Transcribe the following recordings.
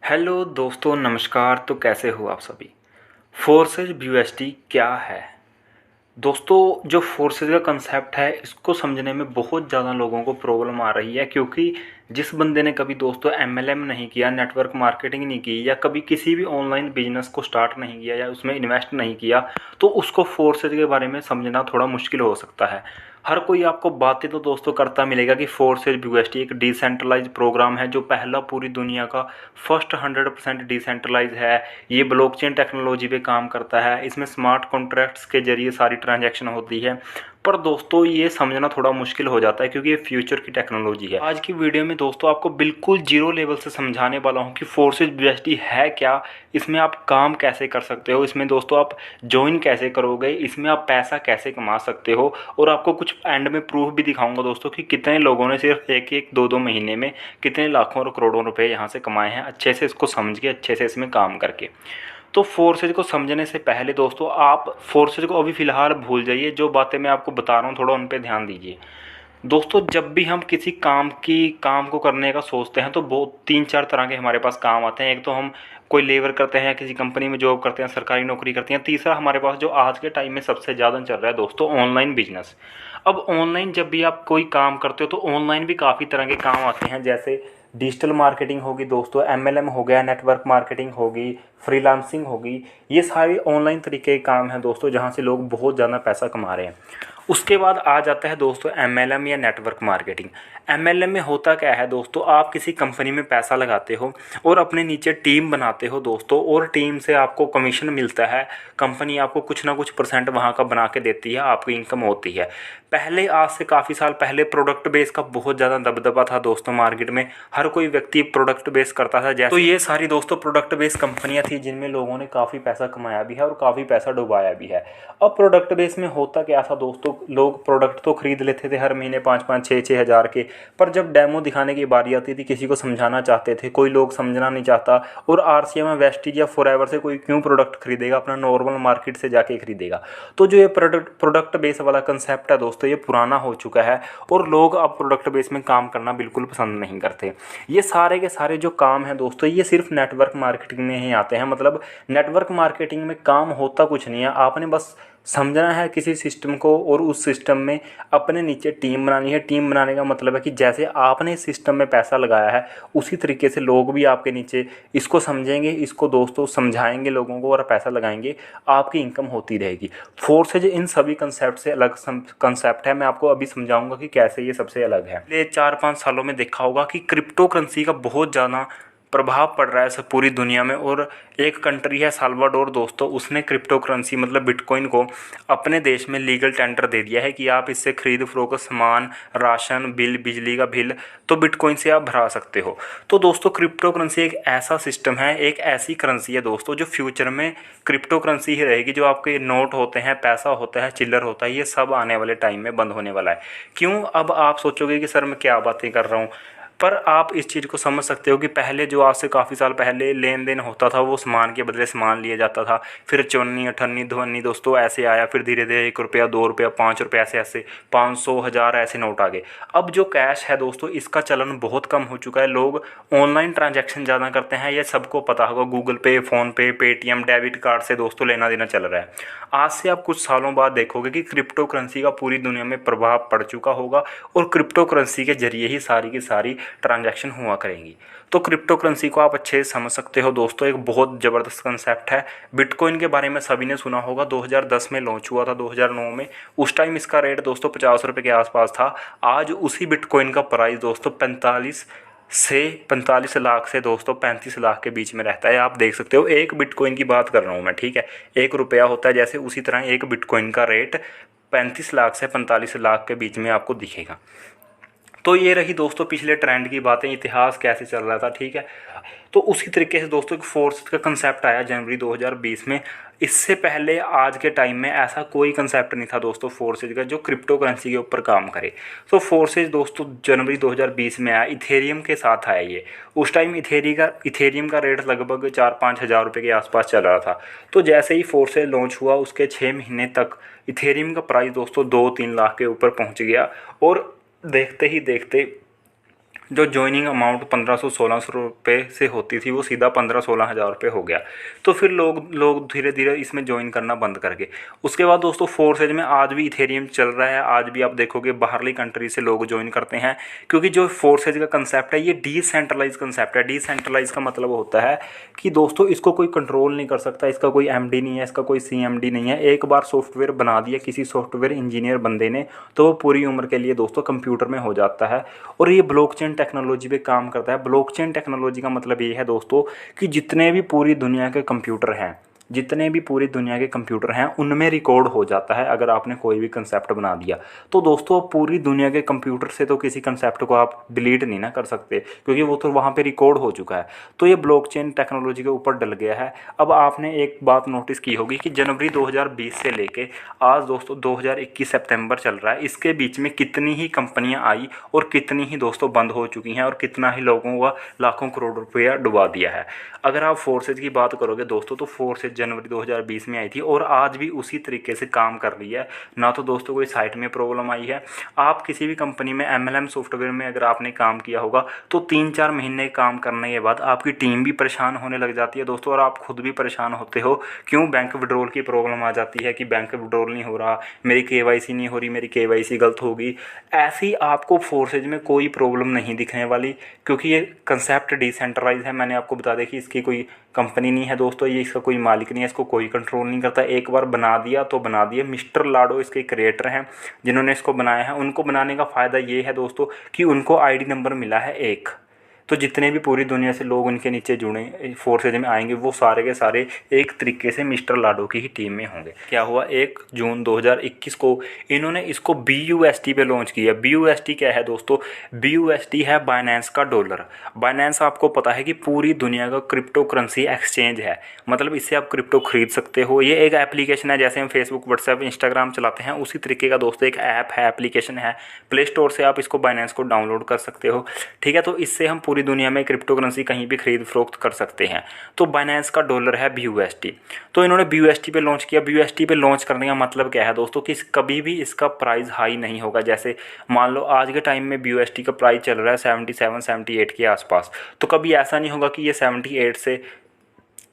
Hello दोस्तों, नमस्कार। तो कैसे हो आप सभी। फोर्सेज BUSD क्या है दोस्तों? जो फोर्सेज का कंसेप्ट है इसको समझने में बहुत ज़्यादा लोगों को प्रॉब्लम आ रही है, क्योंकि जिस बंदे ने कभी दोस्तों MLM नहीं किया, नेटवर्क मार्केटिंग नहीं की, या कभी किसी भी ऑनलाइन बिजनेस को स्टार्ट नहीं किया या उसमें इन्वेस्ट नहीं किया, तो उसको फोर्सेज के बारे में समझना थोड़ा मुश्किल हो सकता है। हर कोई आपको बातें तो दोस्तों करता मिलेगा कि फोर्सेज BUSD एक डिसेंट्रलाइज प्रोग्राम है, जो पहला पूरी दुनिया का फर्स्ट 100% डिसेंट्रलाइज है। ये ब्लॉकचेन टेक्नोलॉजी पे काम करता है। इसमें स्मार्ट कॉन्ट्रैक्ट्स के जरिए सारी ट्रांजैक्शन होती है। पर दोस्तों ये समझना थोड़ा मुश्किल हो जाता है, क्योंकि ये फ्यूचर की टेक्नोलॉजी है। आज की वीडियो में दोस्तों आपको बिल्कुल जीरो लेवल से समझाने वाला हूँ कि फोर्सेज BUSD है क्या, इसमें आप काम कैसे कर सकते हो, इसमें दोस्तों आप ज्वाइन कैसे करोगे, इसमें आप पैसा कैसे कमा सकते हो, और आपको कुछ एंड में प्रूफ भी दिखाऊंगा दोस्तों कि कितने लोगों ने सिर्फ एक एक दो दो महीने में कितने लाखों और करोड़ों रुपए यहाँ से कमाए हैं, अच्छे से इसको समझ के, अच्छे से इसमें काम करके। तो फोर्सेज को समझने से पहले दोस्तों आप फोर्सेज को अभी फ़िलहाल भूल जाइए। जो बातें मैं आपको बता रहा हूँ थोड़ा उन पे ध्यान दीजिए। दोस्तों जब भी हम किसी काम को करने का सोचते हैं तो बहुत 3-4 तरह के हमारे पास काम आते हैं। एक तो हम कोई लेबर करते हैं या किसी कंपनी में जॉब करते हैं, सरकारी नौकरी करते हैं। तीसरा हमारे पास जो आज के टाइम में सबसे ज़्यादा चल रहा है दोस्तों, ऑनलाइन बिजनेस। अब ऑनलाइन जब भी आप कोई काम करते हो तो ऑनलाइन भी काफ़ी तरह के काम आते हैं, जैसे डिजिटल मार्केटिंग होगी दोस्तों, MLM हो गया, नेटवर्क मार्केटिंग होगी, फ्रीलांसिंग होगी। ये सारे ऑनलाइन तरीके के काम हैं दोस्तों, जहाँ से लोग बहुत ज़्यादा पैसा कमा रहे हैं। उसके बाद आ जाता है दोस्तों MLM या नेटवर्क मार्केटिंग। MLM में होता क्या है दोस्तों, आप किसी कंपनी में पैसा लगाते हो और अपने नीचे टीम बनाते हो दोस्तों, और टीम से आपको कमीशन मिलता है। कंपनी आपको कुछ ना कुछ % वहाँ का बना के देती है, आपकी इनकम होती है। पहले आज से काफ़ी साल पहले प्रोडक्ट बेस का बहुत ज़्यादा दबदबा था दोस्तों मार्केट में। हर कोई व्यक्ति प्रोडक्ट बेस करता था। जैसे तो ये सारी दोस्तों प्रोडक्ट बेस कंपनियां थी, जिनमें लोगों ने काफ़ी पैसा कमाया भी है और काफ़ी पैसा डुबाया भी है। अब प्रोडक्ट बेस में होता क्या था दोस्तों, लोग प्रोडक्ट तो खरीद लेते थे हर महीने 5-5, 6-6 हज़ार के, पर जब डेमो दिखाने की बारी आती थी, किसी को समझाना चाहते थे, कोई लोग समझना नहीं चाहता। और RCM या वेस्टीज या फॉरएवर से कोई क्यों प्रोडक्ट खरीदेगा, अपना नॉर्मल मार्केट से जाके खरीदेगा। तो जो ये प्रोडक्ट बेस वाला कंसेप्ट है दोस्तों, ये पुराना हो चुका है और लोग अब प्रोडक्ट बेस में काम करना बिल्कुल पसंद नहीं करते। ये सारे के सारे जो काम हैं दोस्तों, ये सिर्फ नेटवर्क मार्केटिंग में ही आते हैं। मतलब नेटवर्क मार्केटिंग में काम होता कुछ नहीं है, आपने बस समझना है किसी सिस्टम को, और उस सिस्टम में अपने नीचे टीम बनानी है। टीम बनाने का मतलब है कि जैसे आपने इस सिस्टम में पैसा लगाया है, उसी तरीके से लोग भी आपके नीचे इसको समझेंगे, इसको दोस्तों समझाएंगे लोगों को और पैसा लगाएंगे, आपकी इनकम होती रहेगी। फोर्सेज इन सभी कंसेप्ट से अलग कंसेप्ट है। मैं आपको अभी समझाऊंगा कि कैसे ये सबसे अलग है। पिछले 4-5 सालों में देखा होगा कि क्रिप्टो करेंसी का बहुत ज़्यादा प्रभाव पड़ रहा है सब पूरी दुनिया में। और एक कंट्री है साल्वाडोर दोस्तों, उसने क्रिप्टो करेंसी मतलब बिटकॉइन को अपने देश में लीगल टेंडर दे दिया है कि आप इससे खरीद फरोख्त सामान, राशन बिल, बिजली का बिल तो बिटकॉइन से आप भरा सकते हो। तो दोस्तों क्रिप्टो करेंसी एक ऐसा सिस्टम है, एक ऐसी करेंसी है दोस्तों, जो फ्यूचर में क्रिप्टो करेंसी ही रहेगी। जो आपके नोट होते हैं, पैसा होता है, चिल्लर होता है, ये सब आने वाले टाइम में बंद होने वाला है। क्यों? अब आप सोचोगे कि सर मैं क्या बातें कर रहा हूँ, पर आप इस चीज़ को समझ सकते हो कि पहले जो आज से काफ़ी साल पहले लेन देन होता था, वो सामान के बदले सामान लिया जाता था। फिर चवन्नी, अठन्नी, धवन्नी दोस्तों ऐसे आया। फिर धीरे धीरे 1 रुपया, 2 रुपया, 5 रुपये, ऐसे ऐसे 500, 1000 ऐसे नोट आ गए। अब जो कैश है दोस्तों, इसका चलन बहुत कम हो चुका है। लोग ऑनलाइन ट्रांजैक्शन ज़्यादा करते हैं, ये सबको पता होगा। गूगल पे, फ़ोनपे, पेटीएम, डेबिट कार्ड से दोस्तों लेना देना चल रहा है। आज से आप कुछ सालों बाद देखोगे कि क्रिप्टो करेंसी का पूरी दुनिया में प्रभाव पड़ चुका होगा, और क्रिप्टो करेंसी के जरिए ही सारी की सारी ट्रांजैक्शन हुआ करेंगी। तो क्रिप्टो करेंसी को आप अच्छे से समझ सकते हो दोस्तों, एक बहुत ज़बरदस्त कंसेप्ट है। बिटकॉइन के बारे में सभी ने सुना होगा, 2010 में लॉन्च हुआ था, 2009 में। उस टाइम इसका रेट दोस्तों 50 रुपये के आसपास था। आज उसी बिटकॉइन का प्राइस दोस्तों 45 लाख से दोस्तों 35 लाख के बीच में रहता है। आप देख सकते हो, एक बिटकॉइन की बात कर रहा हूँ मैं, ठीक है। 1 रुपया होता है जैसे, उसी तरह एक बिटकॉइन का रेट 35 लाख से 45 लाख के बीच में आपको दिखेगा। तो ये रही दोस्तों पिछले ट्रेंड की बातें, इतिहास कैसे चल रहा था, ठीक है। तो उसी तरीके से दोस्तों एक फोर्स का कंसेप्ट आया जनवरी 2020 में। इससे पहले आज के टाइम में ऐसा कोई कंसेप्ट नहीं था दोस्तों फोर्सेज का, जो क्रिप्टो करेंसी के ऊपर काम करे। तो फोर्सेज दोस्तों जनवरी 2020 में आया, इथेरियम के साथ आया ये। उस टाइम इथेरियम का रेट लगभग 4-5 हज़ार रुपये के आसपास चल रहा था। तो जैसे ही फोर्सेज लॉन्च हुआ, उसके 6 महीने तक इथेरियम का प्राइस दोस्तों 2-3 लाख के ऊपर पहुँच गया। और देखते ही देखते जो ज्वाइनिंग अमाउंट 1500-1600 रुपये से होती थी वो सीधा 15-16 हज़ार रुपये हो गया। तो फिर लोग धीरे धीरे इसमें ज्वाइन करना बंद कर गए। उसके बाद दोस्तों फोर्सेज में आज भी इथेरियम चल रहा है, आज भी आप देखोगे बाहरली कंट्री से लोग ज्वाइन करते हैं, क्योंकि जो फोर्सेज का कंसेप्ट है ये डिसेंट्रलाइज कंसेप्ट है। डिसेंट्रलाइज का मतलब होता है कि दोस्तों इसको कोई कंट्रोल नहीं कर सकता, इसका कोई एमडी नहीं है, इसका कोई सीएमडी नहीं है। एक बार सॉफ्टवेयर बना दिया किसी सॉफ्टवेयर इंजीनियर बंदे ने तो वो पूरी उम्र के लिए दोस्तों कंप्यूटर में हो जाता है। और ये ब्लॉकचेन टेक्नोलॉजी पे काम करता है। ब्लॉकचेन टेक्नोलॉजी का मतलब ये है दोस्तों कि जितने भी पूरी दुनिया के कंप्यूटर हैं, जितने भी पूरी दुनिया के कंप्यूटर हैं उनमें रिकॉर्ड हो जाता है। अगर आपने कोई भी कंसेप्ट बना दिया तो दोस्तों पूरी दुनिया के कंप्यूटर से तो किसी कंसेप्ट को आप डिलीट नहीं ना कर सकते, क्योंकि वो तो वहाँ पे रिकॉर्ड हो चुका है। तो ये ब्लॉकचेन टेक्नोलॉजी के ऊपर डल गया है। अब आपने एक बात नोटिस की होगी कि जनवरी 2020 से लेके आज दोस्तों 2021 सितंबर चल रहा है, इसके बीच में कितनी ही कंपनियां आई और कितनी ही दोस्तों बंद हो चुकी हैं और कितना ही लोगों का लाखों करोड़ रुपया डुबा दिया है। अगर आप फोर्सेज की बात करोगे दोस्तों तो फोर्सेज जनवरी 2020 में आई थी और आज भी उसी तरीके से काम कर रही है। ना तो दोस्तों कोई साइट में प्रॉब्लम आई है। आप किसी भी कंपनी में एमएलएम सॉफ्टवेयर में अगर आपने काम किया होगा तो 3-4 महीने काम करने के बाद आपकी टीम भी परेशान होने लग जाती है दोस्तों, और आप खुद भी परेशान होते हो। क्यों? बैंक विड्रॉल की प्रॉब्लम आ जाती है कि बैंक विड्रॉल नहीं हो रहा, मेरी केवाईसी नहीं हो रही, मेरी केवाईसी गलत होगी। ऐसी आपको फोर्सेज में कोई प्रॉब्लम नहीं दिखने वाली, क्योंकि ये कंसेप्ट डिसेंट्रलाइज है। मैंने आपको बता दें कि इसकी कोई कंपनी नहीं है दोस्तों, ये इसका कोई मालिक नहीं है, इसको कोई कंट्रोल नहीं करता। एक बार बना दिया तो बना दिया। मिस्टर लाडो इसके क्रिएटर हैं जिन्होंने इसको बनाया है। उनको बनाने का फ़ायदा ये है दोस्तों कि उनको आईडी नंबर मिला है एक, तो जितने भी पूरी दुनिया से लोग उनके नीचे जुड़े फोर्सेज में आएंगे वो सारे के सारे एक तरीके से मिस्टर लाडो की ही टीम में होंगे। क्या हुआ, 1 जून 2021 को इन्होंने इसको BUSD पे लॉन्च किया। BUSD क्या है दोस्तों? BUSD है बाइनेंस का डॉलर। बाइनेंस आपको पता है कि पूरी दुनिया का क्रिप्टो करेंसी एक्सचेंज है, मतलब इससे आप क्रिप्टो खरीद सकते हो। ये एक एप्लीकेशन है, जैसे हम फेसबुक, व्हाट्सएप, इंस्टाग्राम चलाते हैं उसी तरीके का दोस्तों एक ऐप है, एप्लीकेशन है। प्ले स्टोर से आप इसको बाइनेंस को डाउनलोड कर सकते हो, ठीक है। तो इससे हम पूरी दुनिया में क्रिप्टो करेंसी कहीं भी खरीद फरोख्त कर सकते हैं। तो बाइनेंस का डॉलर है BUSD। तो इन्होंने BUSD पे लॉन्च किया। BUSD पे लॉन्च करने का मतलब क्या है दोस्तों कि कभी भी इसका प्राइस हाई नहीं होगा। जैसे मान लो आज के टाइम में BUSD का प्राइस चल रहा है 77-78 के आसपास, तो कभी ऐसा नहीं होगा कि ये 78 से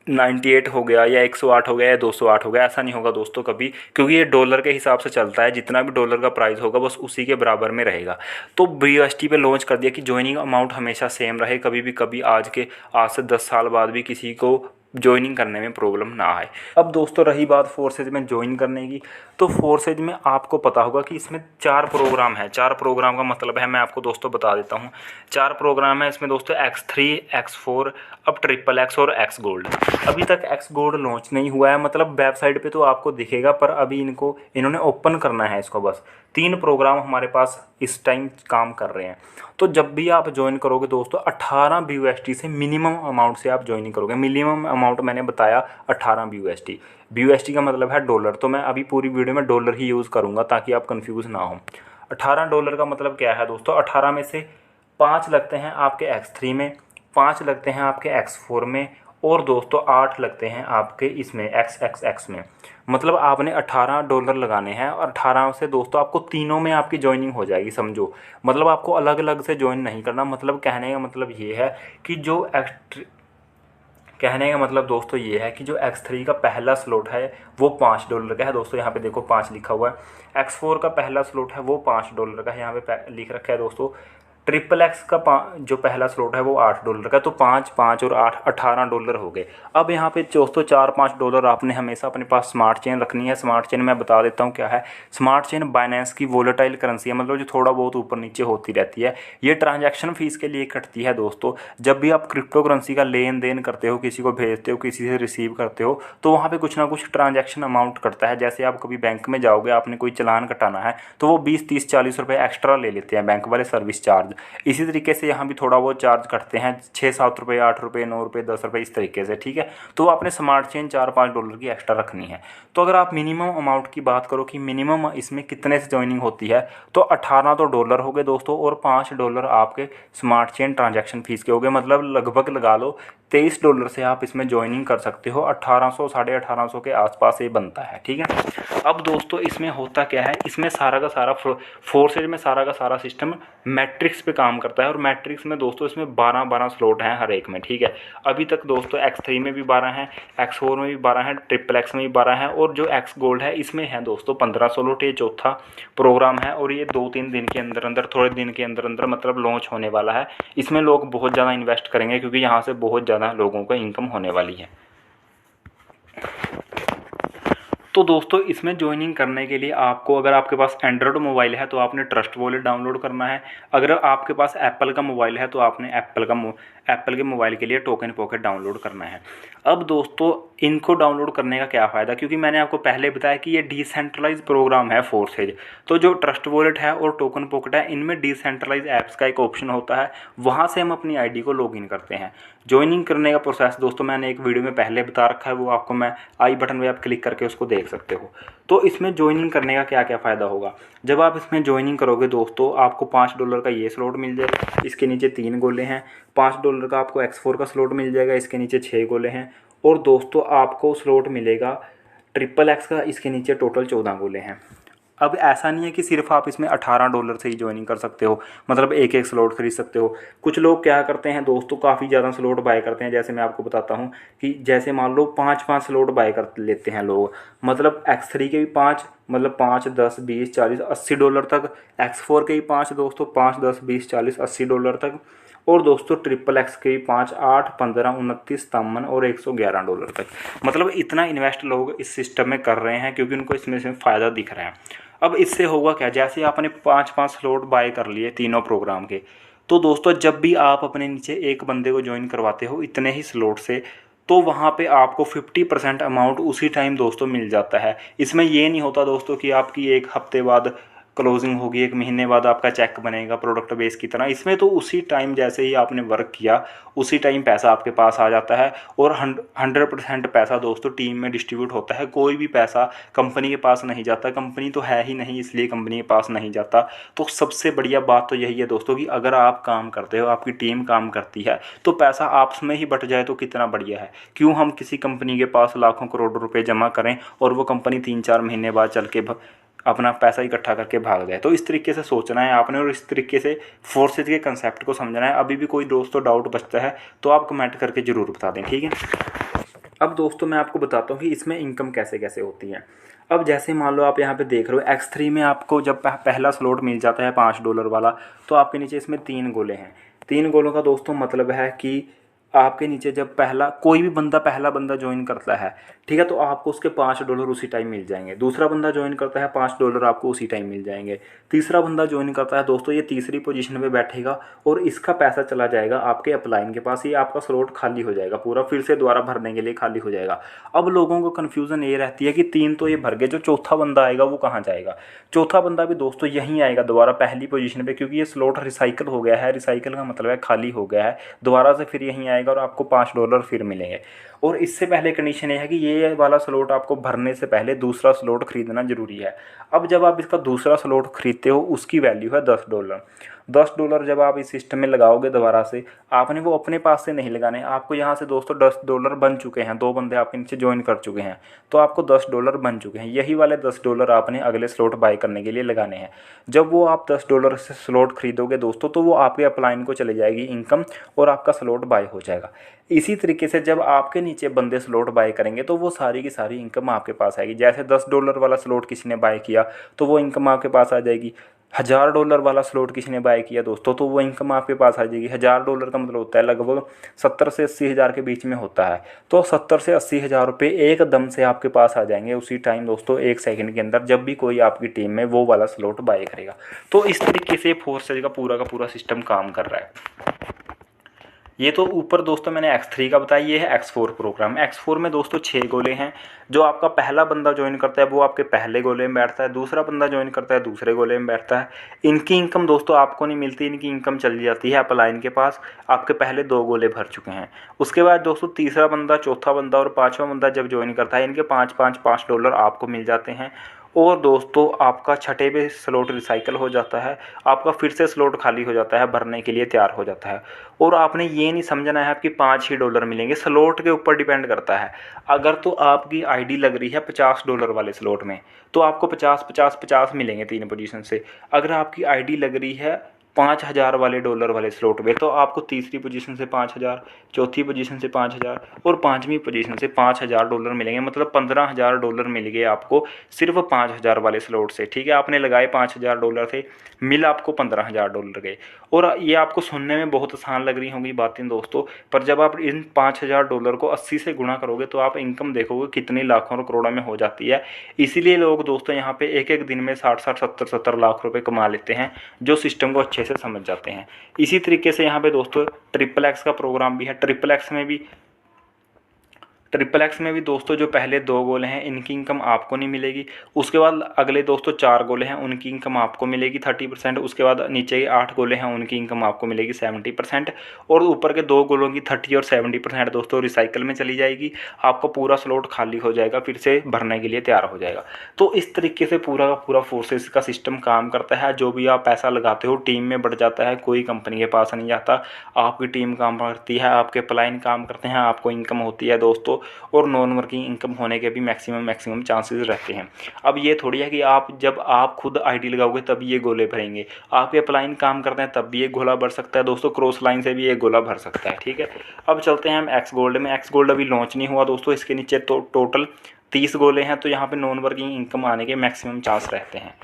98 हो गया या 108 हो गया या 208 हो गया, ऐसा नहीं होगा दोस्तों कभी, क्योंकि ये डॉलर के हिसाब से चलता है। जितना भी डॉलर का प्राइस होगा बस उसी के बराबर में रहेगा। तो BUSD पे लॉन्च कर दिया कि ज्वाइनिंग अमाउंट हमेशा सेम रहे, कभी आज से 10 साल बाद भी किसी को ज्वाइनिंग करने में प्रॉब्लम ना आए। अब दोस्तों रही बात फोर्सेज में ज्वाइन करने की, तो फोर्सेज में आपको पता होगा कि इसमें 4 प्रोग्राम है। 4 प्रोग्राम का मतलब है, मैं आपको दोस्तों बता देता हूँ। 4 प्रोग्राम है इसमें दोस्तों, X3, X4, अब XXX और X गोल्ड। अभी तक X गोल्ड लॉन्च नहीं हुआ है, मतलब वेबसाइट पे तो आपको दिखेगा, पर अभी इन्होंने ओपन करना है इसको। बस 3 प्रोग्राम हमारे पास इस टाइम काम कर रहे हैं। तो जब भी आप ज्वाइन करोगे दोस्तों 18 BUSD से मिनिमम अमाउंट से आप ज्वाइनिंग करोगे। मिनिमम अमाउंट मैंने बताया 18 BUSD। BUSD का मतलब है डॉलर, तो मैं अभी पूरी वीडियो में डॉलर ही यूज़ करूँगा ताकि आप कंफ्यूज ना हो। 18 डॉलर का मतलब क्या है दोस्तों? 18 में से 5 लगते हैं आपके X3 में, 5 लगते हैं आपके X4 में, और दोस्तों 8 लगते हैं आपके इसमें XXX में। मतलब आपने 18 डॉलर लगाने हैं और 18 से दोस्तों आपको तीनों में आपकी ज्वाइनिंग हो जाएगी, समझो। मतलब आपको अलग अलग से ज्वाइन नहीं करना। मतलब कहने का मतलब ये है कि कहने का मतलब दोस्तों ये है कि जो X3 का पहला स्लॉट है वो $5 का है दोस्तों, यहाँ पे देखो 5 लिखा हुआ है। X4 का पहला स्लॉट है वो $5 का है, यहाँ पे लिख रखा है दोस्तों। XXX का जो पहला स्लॉट है वो $8 का, तो 5, 5 और 8 $18 हो गए। अब यहाँ पे दोस्तों $4-5 आपने हमेशा अपने पास स्मार्ट चेन रखनी है। स्मार्ट चेन मैं बता देता हूँ क्या है। स्मार्ट चेन बाइनेंस की वोलेटाइल करेंसी है, मतलब जो थोड़ा बहुत ऊपर नीचे होती रहती है। ये ट्रांजैक्शन फीस के लिए कटती है दोस्तों। जब भी आप क्रिप्टो करेंसी का लेन देन करते हो, किसी को भेजते हो, किसी से रिसीव करते हो, तो वहाँ पर कुछ ना कुछ ट्रांजैक्शन अमाउंट कटता है। जैसे आप कभी बैंक में जाओगे, आपने कोई चालान कटाना है तो वो 20, 30, 40 रुपये एक्स्ट्रा ले लेते हैं बैंक वाले, सर्विस चार्ज। इसी तरीके से यहाँ भी थोड़ा बहुत चार्ज करते हैं, 6-7 रुपये, 8 रुपये, 9 रुपये, 10 रुपये, इस तरीके से, ठीक है। तो आपने स्मार्ट चेन $4-5 की एक्स्ट्रा रखनी है। तो अगर आप मिनिमम अमाउंट की बात करो कि मिनिमम इसमें कितने से ज्वाइनिंग होती है, तो 18 तो डॉलर हो गए दोस्तों, और $5 आपके स्मार्ट चेन ट्रांजैक्शन फीस के हो गए। मतलब लगभग लगा लो $23 से आप इसमें ज्वाइनिंग कर सकते हो। 1800, 1850 के आसपास ये बनता है, ठीक है। अब दोस्तों इसमें होता क्या है, इसमें सारा का सारा फोर्सेज में सारा का सारा सिस्टम मैट्रिक्स पे काम करता है और मैट्रिक्स में दोस्तों इसमें 12-12 स्लॉट हैं हर एक में, ठीक है। अभी तक दोस्तों X3 में भी 12 हैं, X4 में भी 12 हैं, XXX में भी 12 हैं और जो X गोल्ड है इसमें है दोस्तों 15 स्लॉट। ये चौथा प्रोग्राम है और ये 2-3 दिन के अंदर अंदर, थोड़े दिन के अंदर अंदर मतलब लॉन्च होने वाला है। इसमें लोग बहुत ज़्यादा इन्वेस्ट करेंगे क्योंकि यहाँ से बहुत ज़्यादा लोगों को इनकम होने वाली है। तो दोस्तों इसमें ज्वाइनिंग करने के लिए आपको, अगर आपके पास एंड्रॉयड मोबाइल है तो आपने ट्रस्ट वॉलेट डाउनलोड करना है। अगर आपके पास एप्पल का मोबाइल है तो आपने एप्पल के मोबाइल के लिए टोकन पॉकेट डाउनलोड करना है। अब दोस्तों इनको डाउनलोड करने का क्या फ़ायदा, क्योंकि मैंने आपको पहले बताया कि ये डिसेंट्रलाइज प्रोग्राम है फोर्सेज। तो जो ट्रस्ट वॉलेट है और टोकन पॉकेट है इनमें डिसेंट्रलाइज ऐप्स का एक ऑप्शन होता है, वहाँ से हम अपनी आईडी को लॉगिन करते हैं। ज्वाइनिंग करने का प्रोसेस दोस्तों मैंने एक वीडियो में पहले बता रखा है, वो आपको मैं आई बटन में आप क्लिक करके उसको देख सकते हो। तो इसमें ज्वाइनिंग करने का क्या क्या फ़ायदा होगा। जब आप इसमें ज्वाइनिंग करोगे दोस्तों आपको $5 का ये स्लॉट मिल जाएगा, इसके नीचे 3 गोले हैं। $5 का आपको X4 का स्लॉट मिल जाएगा, इसके नीचे 6 गोले हैं। और दोस्तों आपको स्लॉट मिलेगा XXX का, इसके नीचे टोटल 14 गोले हैं। अब ऐसा नहीं है कि सिर्फ आप इसमें $18 से ही ज्वाइनिंग कर सकते हो, मतलब एक एक स्लॉट खरीद सकते हो। कुछ लोग क्या करते हैं दोस्तों, काफ़ी ज़्यादा स्लॉट बाय करते हैं। जैसे मैं आपको बताता हूँ कि जैसे मान लो 5-5 स्लॉट बाय कर लेते हैं लोग, मतलब X3 के भी 5, मतलब 5, 10, 20, 40, $80 तक। X4 के भी 5 दोस्तों, 5, 10, 20, 40, $80 तक। और दोस्तों XXX के भी 5, 8, 15, 29, 53 और $111 तक। मतलब इतना इन्वेस्ट लोग इस सिस्टम में कर रहे हैं क्योंकि उनको इसमें से फ़ायदा दिख रहा है। अब इससे होगा क्या, जैसे आपने 5-5 स्लॉट बाय कर लिए तीनों प्रोग्राम के, तो दोस्तों जब भी आप अपने नीचे एक बंदे को ज्वाइन करवाते हो इतने ही स्लॉट से, तो वहाँ पे आपको 50% अमाउंट उसी टाइम दोस्तों मिल जाता है। इसमें ये नहीं होता दोस्तों कि आपकी एक हफ्ते बाद क्लोजिंग होगी, 1 महीने बाद आपका चेक बनेगा प्रोडक्ट बेस की तरह। इसमें तो उसी टाइम जैसे ही आपने वर्क किया उसी टाइम पैसा आपके पास आ जाता है। और 100% पैसा दोस्तों टीम में डिस्ट्रीब्यूट होता है। कोई भी पैसा कंपनी के पास नहीं जाता, कंपनी तो है ही नहीं इसलिए कंपनी के पास नहीं जाता। तो सबसे बढ़िया बात तो यही है दोस्तों कि अगर आप काम करते हो, आपकी टीम काम करती है, तो पैसा आपस में ही बट जाए तो कितना बढ़िया है। क्यों हम किसी कंपनी के पास लाखों करोड़ों रुपए जमा करें और वो कंपनी 3-4 महीने बाद चल के अपना पैसा इकट्ठा करके भाग जाए। तो इस तरीके से सोचना है आपने और इस तरीके से फोर्सेज के कंसेप्ट को समझना है। अभी भी कोई दोस्तों डाउट बचता है तो आप कमेंट करके ज़रूर बता दें, ठीक है। अब दोस्तों मैं आपको बताता हूँ कि इसमें इनकम कैसे कैसे होती है। अब जैसे मान लो आप यहाँ पे देख रहे हो X3 में आपको जब पहला स्लॉट मिल जाता है $5 वाला, तो आपके नीचे इसमें 3 गोले हैं। 3 गोलों का दोस्तों मतलब है कि आपके नीचे जब पहला बंदा ज्वाइन करता है, ठीक है, तो आपको उसके $5 उसी टाइम मिल जाएंगे। दूसरा बंदा ज्वाइन करता है, $5 आपको उसी टाइम मिल जाएंगे। तीसरा बंदा ज्वाइन करता है दोस्तों, ये तीसरी पोजीशन पे बैठेगा और इसका पैसा चला जाएगा आपके अपलाइन के पास। ये आपका स्लॉट खाली हो जाएगा पूरा, फिर से दोबारा भरने के लिए खाली हो जाएगा। अब लोगों को कन्फ्यूज़न ये रहती है कि 3 तो ये भर गए, जो चौथा बंदा आएगा वो कहाँ जाएगा। चौथा बंदा भी दोस्तों यहीं आएगा दोबारा पहली पोजीशन पे, क्योंकि ये स्लॉट रिसाइकिल हो गया है। रिसाइकिल का मतलब है खाली हो गया है, दोबारा से फिर यहीं आएगा और आपको $5 फिर मिलेंगे। और इससे पहले कंडीशन ये है कि ये वाला स्लॉट आपको भरने से पहले दूसरा स्लॉट खरीदना ज़रूरी है। अब जब आप इसका दूसरा स्लॉट खरीदते हो उसकी वैल्यू है $10। $10 जब आप इस सिस्टम में लगाओगे दोबारा से, आपने वो अपने पास से नहीं लगाने, आपको यहाँ से दोस्तों $10 बन चुके हैं। 2 बंदे आपके नीचे ज्वाइन कर चुके हैं तो आपको $10 बन चुके हैं। यही वाले $10 आपने अगले स्लॉट बाय करने के लिए लगाने हैं। जब वो आप $10 से स्लॉट खरीदोगे दोस्तों तो वो आपके अपलाइन को चले जाएगी इनकम और आपका स्लॉट बाय हो जाएगा। इसी तरीके से जब आपके नीचे बंदे स्लॉट बाय करेंगे तो वो सारी की सारी इनकम आपके पास आएगी। जैसे $10 वाला स्लॉट किसी ने बाय किया तो वो इनकम आपके पास आ जाएगी। $1000 वाला स्लॉट किसी ने बाय किया दोस्तों तो वो इनकम आपके पास आ जाएगी। $1000 का मतलब होता है लगभग 70 से 80 हज़ार के बीच में होता है। तो 70 से 80 हज़ार रुपये एकदम से आपके पास आ जाएंगे उसी टाइम दोस्तों, 1 सेकंड के अंदर, जब भी कोई आपकी टीम में वो वाला स्लॉट बाय करेगा। तो इस तरीके से फोर्सेज का पूरा सिस्टम काम कर रहा है। ये तो ऊपर दोस्तों मैंने X3 का बताया, ये है X4 प्रोग्राम। X4 में दोस्तों 6 गोले हैं। जो आपका पहला बंदा ज्वाइन करता है वो आपके पहले गोले में बैठता है, दूसरा बंदा ज्वाइन करता है दूसरे गोले में बैठता है। इनकी इनकम दोस्तों आपको नहीं मिलती, इनकी इनकम चली जाती है अपलाइन के पास। आपके पहले 2 गोले भर चुके हैं। उसके बाद दोस्तों तीसरा बंदा, चौथा बंदा और 5वां बंदा जब ज्वाइन करता है, इनके $5 आपको मिल जाते हैं। और दोस्तों आपका छठे पे स्लॉट रिसाइकल हो जाता है, आपका फिर से स्लॉट खाली हो जाता है, भरने के लिए तैयार हो जाता है। और आपने ये नहीं समझना है आपकी $5 ही मिलेंगे, स्लॉट के ऊपर डिपेंड करता है। अगर तो आपकी आईडी लग रही है $50 वाले स्लॉट में तो आपको 50 50 50 मिलेंगे 3 पोजीशन से। अगर आपकी आईडी लग रही है 5000 वाले डॉलर वाले स्लॉट में, तो आपको तीसरी पोजीशन से 5000, चौथी पोजीशन से 5000 और पाँचवीं पोजीशन से 5000 डॉलर मिलेंगे। मतलब 15000 डॉलर मिल गए आपको सिर्फ 5000 वाले स्लॉट से। ठीक है, आपने लगाए 5000 डॉलर थे, मिल आपको 15000 डॉलर गए। और ये आपको सुनने में बहुत आसान लग रही होंगी बातें दोस्तों, पर जब आप इन 5000 डॉलर को 80 से गुणा करोगे तो आप इनकम देखोगे कितनी लाखों और करोड़ों में हो जाती है। इसीलिए लोग दोस्तों यहाँ पे एक एक दिन में 60-60, 70-70 लाख रुपए कमा लेते हैं, जो सिस्टम को अच्छे से समझ जाते हैं। इसी तरीके से यहाँ पे दोस्तों ट्रिपल एक्स का प्रोग्राम भी है। ट्रिपल एक्स में भी दोस्तों जो पहले 2 गोले हैं इनकी इनकम आपको नहीं मिलेगी। उसके बाद अगले दोस्तों 4 गोले हैं उनकी इनकम आपको मिलेगी 30%। उसके बाद नीचे के 8 गोले हैं उनकी इनकम आपको मिलेगी 70%। और ऊपर के 2 गोलों की 30 और 70% दोस्तों रिसाइकल में चली जाएगी। आपका पूरा स्लॉट खाली हो जाएगा, फिर से भरने के लिए तैयार हो जाएगा। तो इस तरीके से पूरा का पूरा फोर्सेस का सिस्टम काम करता है। जो भी आप पैसा लगाते हो टीम में बढ़ जाता है, कोई कंपनी के पास नहीं जाता। आपकी टीम काम करती है, आपके प्लाइन काम करते हैं, आपको इनकम होती है दोस्तों। और नॉन वर्किंग इनकम होने के भी मैक्सिमम चांसेस रहते हैं। अब ये थोड़ी है कि जब आप खुद आईडी लगाओगे तब ये गोले भरेंगे। आप ये प्लाइन काम करते हैं तब भी ये गोला भर सकता है दोस्तों, क्रॉस लाइन से भी ये गोला भर सकता है। ठीक है, अब चलते हैं हम एक्स गोल्ड में। एक्स गोल्ड अभी लॉन्च नहीं हुआ दोस्तों, इसके नीचे तो टोटल 30 गोले हैं, तो यहाँ पे नॉन वर्किंग इनकम आने के मैक्सिमम चांस रहते हैं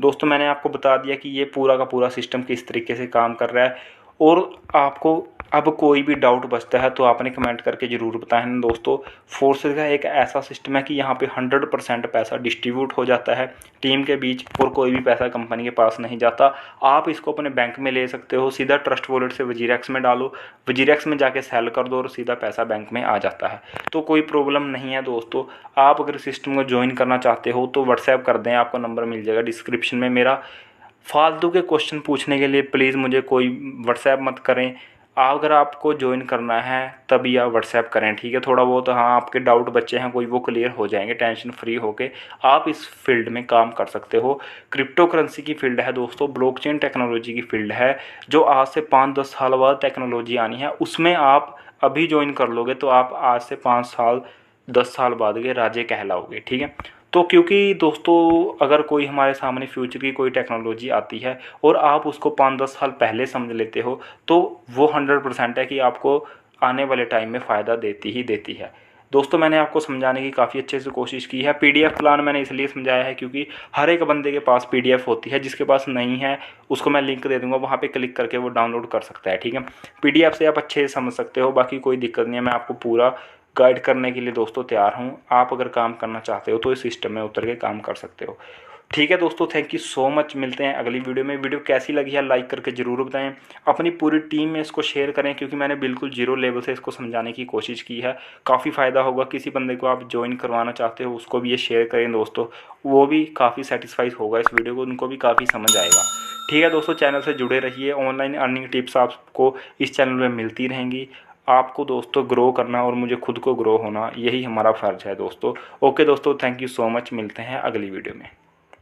दोस्तों। मैंने आपको बता दिया कि ये पूरा का पूरा सिस्टम किस तरीके से काम कर रहा है। और आपको अब कोई भी डाउट बचता है तो आपने कमेंट करके ज़रूर बताएं ना दोस्तों। फोर्सेस का एक ऐसा सिस्टम है कि यहाँ पे 100% पैसा डिस्ट्रीब्यूट हो जाता है टीम के बीच, और कोई भी पैसा कंपनी के पास नहीं जाता। आप इसको अपने बैंक में ले सकते हो, सीधा ट्रस्ट वॉलेट से वजीरेक्स में डालो, वजीरेक्स में जाके सेल कर दो और सीधा पैसा बैंक में आ जाता है। तो कोई प्रॉब्लम नहीं है दोस्तों। आप अगर सिस्टम को ज्वाइन करना चाहते हो तो व्हाट्सएप कर दें, आपको नंबर मिल जाएगा डिस्क्रिप्शन में मेरा। फालतू के क्वेश्चन पूछने के लिए प्लीज़ मुझे कोई व्हाट्सएप मत करें। अगर आपको ज्वाइन करना है तभी आप व्हाट्सएप करें। ठीक है, थोड़ा बहुत हाँ आपके डाउट बच्चे हैं कोई, वो क्लियर हो जाएंगे। टेंशन फ्री होके आप इस फील्ड में काम कर सकते हो। क्रिप्टो करेंसी की फील्ड है दोस्तों, ब्लॉकचेन टेक्नोलॉजी की फील्ड है, जो आज से 5-10 साल बाद टेक्नोलॉजी आनी है। उसमें आप अभी ज्वाइन कर लोगे तो आप आज से 5 साल 10 साल बाद के राजे कहलाओगे। ठीक है, तो क्योंकि दोस्तों अगर कोई हमारे सामने फ्यूचर की कोई टेक्नोलॉजी आती है और आप उसको 5-10 साल पहले समझ लेते हो तो वो 100% है कि आपको आने वाले टाइम में फ़ायदा देती ही देती है। दोस्तों मैंने आपको समझाने की काफ़ी अच्छे से कोशिश की है। पीडीएफ प्लान मैंने इसलिए समझाया है क्योंकि हर एक बंदे के पास पीडीएफ होती है, जिसके पास नहीं है उसको मैं लिंक दे दूंगा, वहाँ पे क्लिक करके वो डाउनलोड कर सकता है। ठीक है, पीडीएफ से आप अच्छे से समझ सकते हो, बाकी कोई दिक्कत नहीं है। मैं आपको पूरा गाइड करने के लिए दोस्तों तैयार हूँ। आप अगर काम करना चाहते हो तो इस सिस्टम में उतर के काम कर सकते हो। ठीक है दोस्तों, थैंक यू सो मच। मिलते हैं अगली वीडियो में। वीडियो कैसी लगी है लाइक करके ज़रूर बताएं, अपनी पूरी टीम में इसको शेयर करें, क्योंकि मैंने बिल्कुल जीरो लेवल से इसको समझाने की कोशिश की है। काफ़ी फ़ायदा होगा। किसी बंदे को आप ज्वाइन करवाना चाहते हो उसको भी ये शेयर करें दोस्तों, वो भी काफ़ी सेटिस्फाइड होगा इस वीडियो को, उनको भी काफ़ी समझ आएगा। ठीक है दोस्तों, चैनल से जुड़े रहिए। ऑनलाइन अर्निंग टिप्स आपको इस चैनल में मिलती रहेंगी। आपको दोस्तों ग्रो करना और मुझे खुद को ग्रो होना, यही हमारा फ़र्ज़ है दोस्तों। ओके दोस्तों, थैंक यू सो मच। मिलते हैं अगली वीडियो में।